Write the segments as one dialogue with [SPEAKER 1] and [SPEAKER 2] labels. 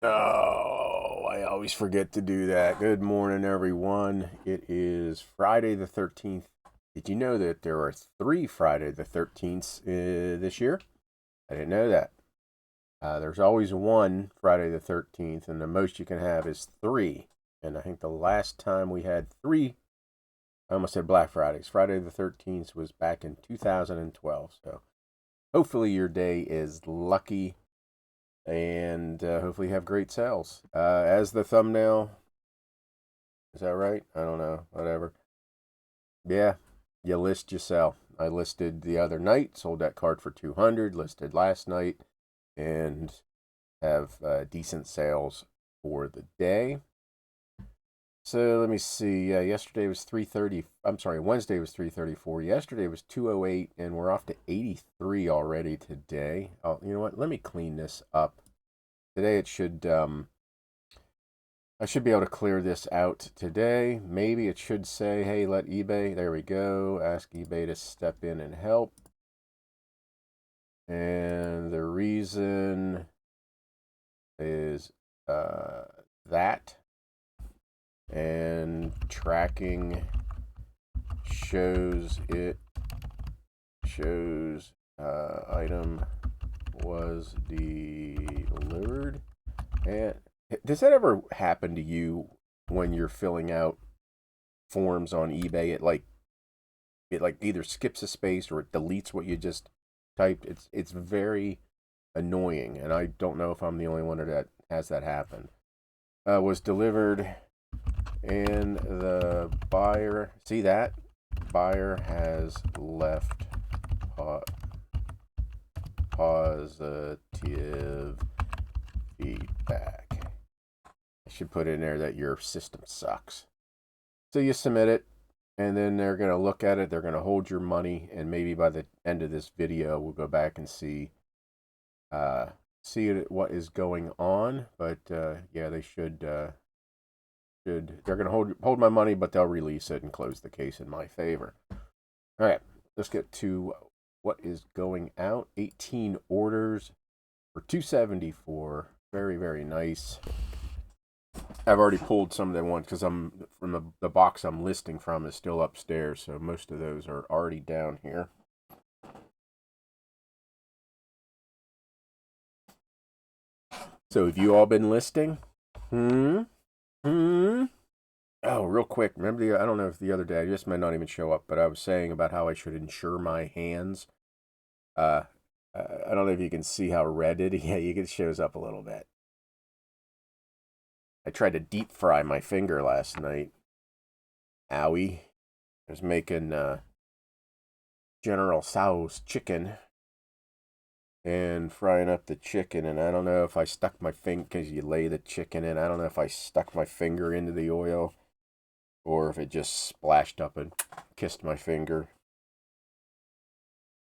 [SPEAKER 1] Oh, I always forget to do that. Good morning, everyone. It is Friday the 13th. Did you know that there are three Friday the 13th this year? I didn't know that. There's always one Friday the 13th, and the most you can have is three. And I think the last time we had three, I almost said Black Fridays. Friday the 13th was back in 2012. So hopefully your day is lucky and hopefully you have great sales. As the thumbnail, is that right? I don't know. Whatever. Yeah, you list, you sell. I listed the other night, sold that card for 200. Listed last night, and have decent sales for the day. So let me see. Yesterday was 330. I'm sorry, Wednesday was 334. Yesterday was 208, and we're off to 83 already today. Oh, you know what? Let me clean this up. Today it should I should be able to clear this out today. Maybe it should say, hey, let eBay, there we go, ask eBay to step in and help. And the reason is that. And tracking shows item was delivered. And does that ever happen to you when you're filling out forms on eBay? It either skips a space or it deletes what you just typed. It's very annoying, and I don't know if I'm the only one that has that happen. Was delivered, and the buyer, see that? Buyer has left positive feedback. I should put in there that your system sucks. So you submit it, and then they're going to look at it. They're going to hold your money, and maybe by the end of this video, we'll go back and see what is going on. But yeah, they should. They're going to hold my money, but they'll release it and close the case in my favor. All right, let's get to what is going out. 18 orders for 274. Very, very nice. I've already pulled some of the ones because I'm from the box I'm listing from is still upstairs, so most of those are already down here. So have you all been listing? Hmm? Hmm? Oh, real quick. Remember I don't know if the other day, this might not even show up, but I was saying about how I should insure my hands. Uh, I don't know if you can see how red it is. Yeah, it shows up a little bit. I tried to deep fry my finger last night. Owie. I was making General Tso's chicken and frying up the chicken, and I don't know if I stuck my finger, because you lay the chicken in, I don't know if I stuck my finger into the oil or if it just splashed up and kissed my finger.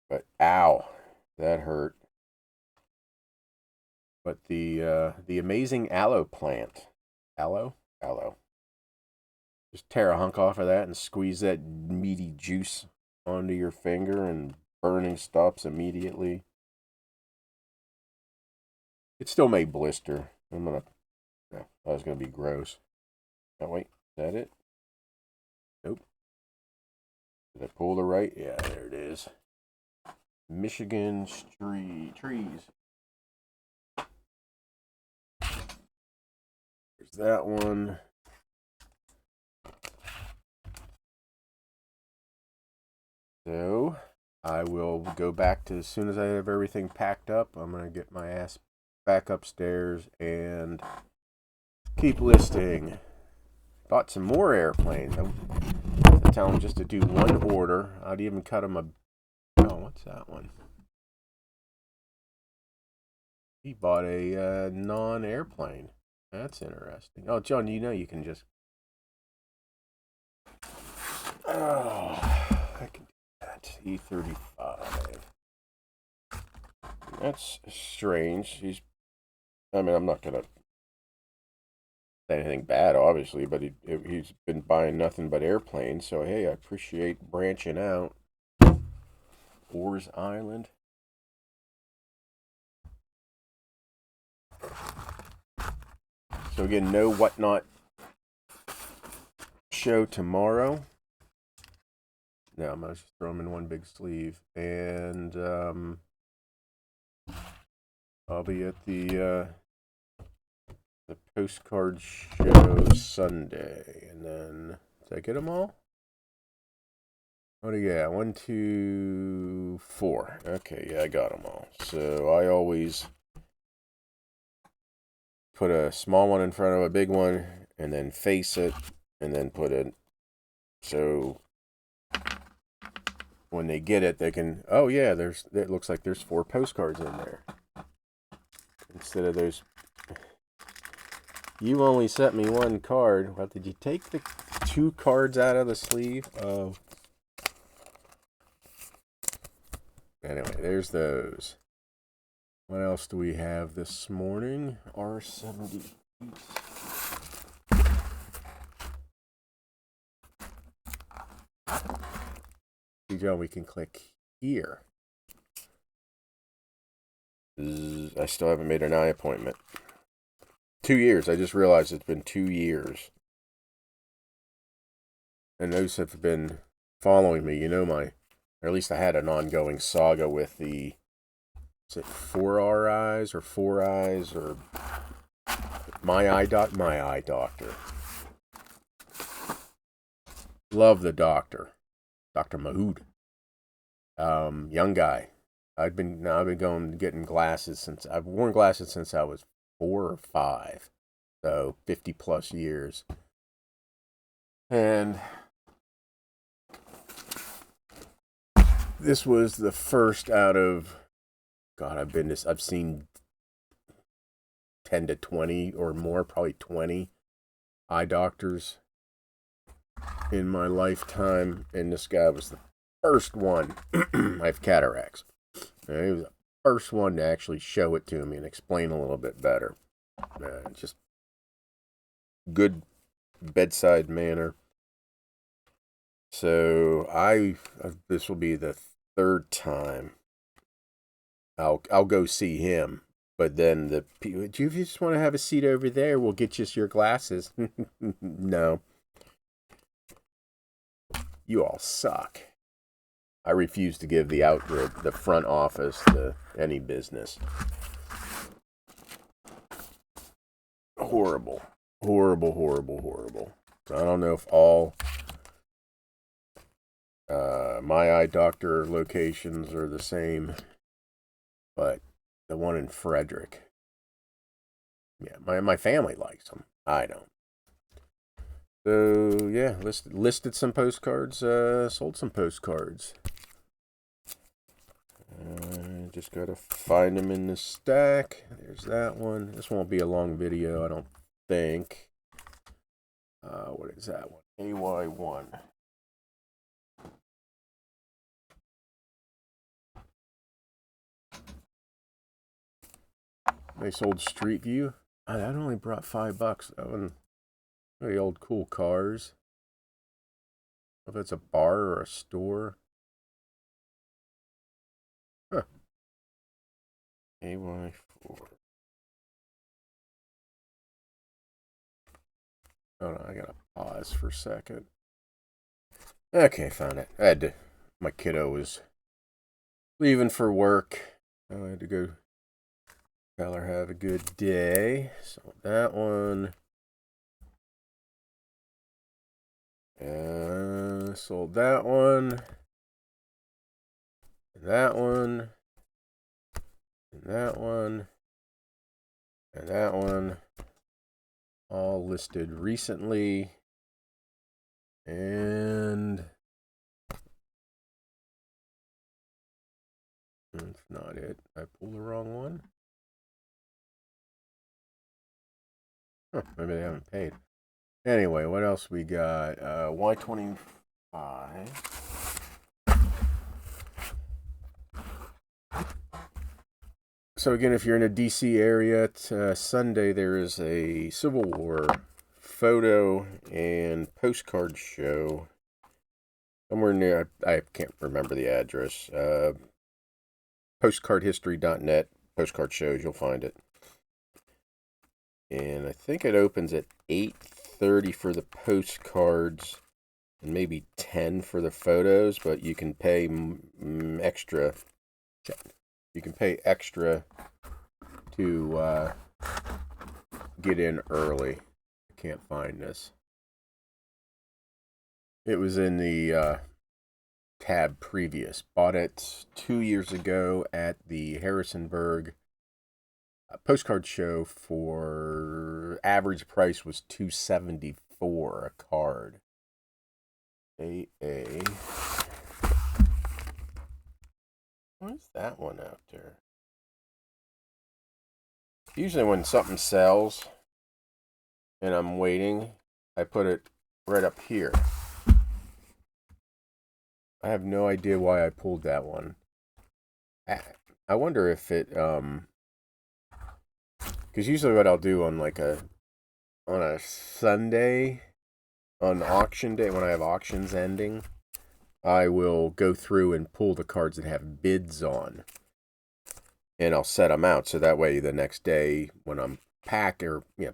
[SPEAKER 1] But ow, that hurt. But the amazing aloe plant, aloe. Just tear a hunk off of that and squeeze that meaty juice onto your finger, and burning stops immediately. It still may blister. No, that was gonna be gross. Oh wait, is that it? Nope. Did I pull the right? Yeah, there it is. Michigan trees. There's that one. So I will go back to, as soon as I have everything packed up, I'm gonna get my ass back upstairs and keep listing. Bought some more airplanes. I have to tell them just to do one order. I'd even cut them oh, what's that one? He bought a non-airplane. That's interesting. Oh, John, you can just. Oh, I can do that. E35. That's strange. I'm not gonna say anything bad, obviously, but he's been buying nothing but airplanes. So hey, I appreciate branching out. Oars Island. So again, no Whatnot show tomorrow. No, I'm going to just throw them in one big sleeve. And I'll be at the Postcard show Sunday. And then, did I get them all? What do you got? 1, 2, 4. Okay, yeah, I got them all. So I always put a small one in front of a big one, and then face it, and then put it. So when they get it, they can. Oh yeah, it looks like there's 4 postcards in there instead of those. You only sent me 1 card. Well, did you take the 2 cards out of the sleeve? Oh. Anyway, there's those. What else do we have this morning? R70. We can click here. I still haven't made an eye appointment. 2 years. I just realized it's been 2 years. And those have been following me. You know, or at least I had an ongoing saga with the, is it 4 eyes or 4 eyes or my eye doctor. Love the doctor. Dr. Mahood. Young guy. I've been getting glasses since I've worn glasses since I was 4 or 5. So 50 plus years. And this was the first out of, God, I've seen 10 to 20 or more, probably 20 eye doctors in my lifetime, and this guy was the first one. I have cataracts. And he was the first one to actually show it to me and explain a little bit better. Just good bedside manner. So this will be the 3rd time I'll go see him. But then do you just want to have a seat over there? We'll get you your glasses. No. You all suck. I refuse to give the front office to any business. Horrible. Horrible, horrible, horrible. I don't know if all my eye doctor locations are the same, but the one in Frederick, yeah, my family likes them. I don't. So yeah, listed some postcards, sold some postcards. Just gotta find them in the stack. There's that one. This won't be a long video, I don't think. What is that one? AY1. Nice old Street View. That only brought $5. That one, very old cool cars. I don't know if it's a bar or a store. Huh. AY4. Oh no, I gotta pause for a second. Okay, found it. My kiddo was leaving for work. I had to go tell her have a good day. So that one. Sold that one. And that one. And that one. And that one. All listed recently. And that's not it. I pulled the wrong one. Huh, maybe they haven't paid. Anyway, what else we got? Y25. So again, if you're in a DC area, Sunday there is a Civil War photo and postcard show somewhere near, I can't remember the address. Postcardhistory.net, postcard shows, you'll find it. And I think it opens at 8:30 for the postcards and maybe 10 for the photos, but you can pay extra. You can pay extra to get in early. I can't find this. It was in the tab previous. Bought it 2 years ago at the Harrisonburg postcard show for average price was $274 a card. AA. Where's that one out there? Usually when something sells and I'm waiting, I put it right up here. I have no idea why I pulled that one. I wonder if it because usually what I'll do on on a Sunday, on auction day when I have auctions ending, I will go through and pull the cards that have bids on, and I'll set them out so that way the next day when I'm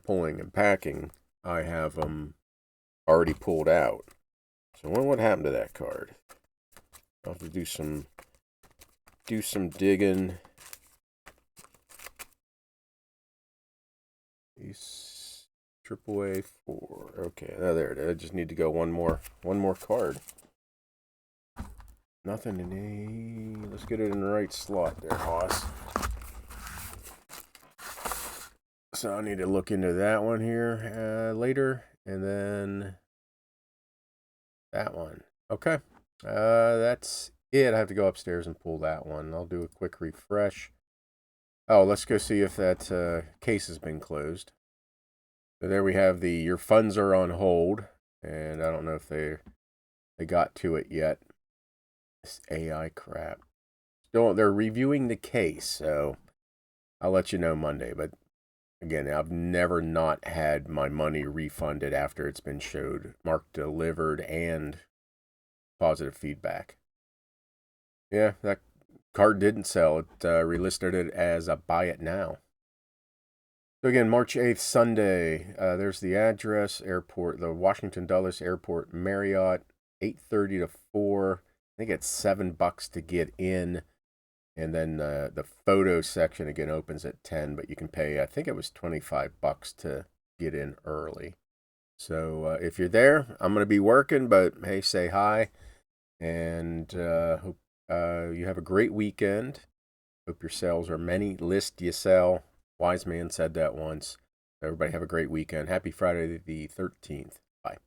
[SPEAKER 1] pulling and packing, I have them already pulled out. So I wonder what happened to that card. I'll have to do some digging. AAA 4. Okay, there it is. I just need to go one more card. Nothing in A. Let's get it in the right slot there, Hoss. So I need to look into that one here later, and then that one. Okay, that's it. I have to go upstairs and pull that one. I'll do a quick refresh. Oh, let's go see if that case has been closed. So there we have your funds are on hold, and I don't know if they got to it yet. This AI crap. Still, they're reviewing the case, so I'll let you know Monday. But again, I've never not had my money refunded after it's been marked delivered and positive feedback. Yeah, that card didn't sell. It relisted it as a buy it now. So again, March 8th, Sunday. There's the address, airport, the Washington Dulles Airport Marriott, 8:30 to 4. I think it's $7 to get in. And then the photo section again opens at 10, but you can pay, I think it was $25 to get in early. So if you're there, I'm going to be working, but hey, say hi. And hope you have a great weekend. Hope your sales are many. List you sell. Wise man said that once. Everybody have a great weekend. Happy Friday the 13th. Bye.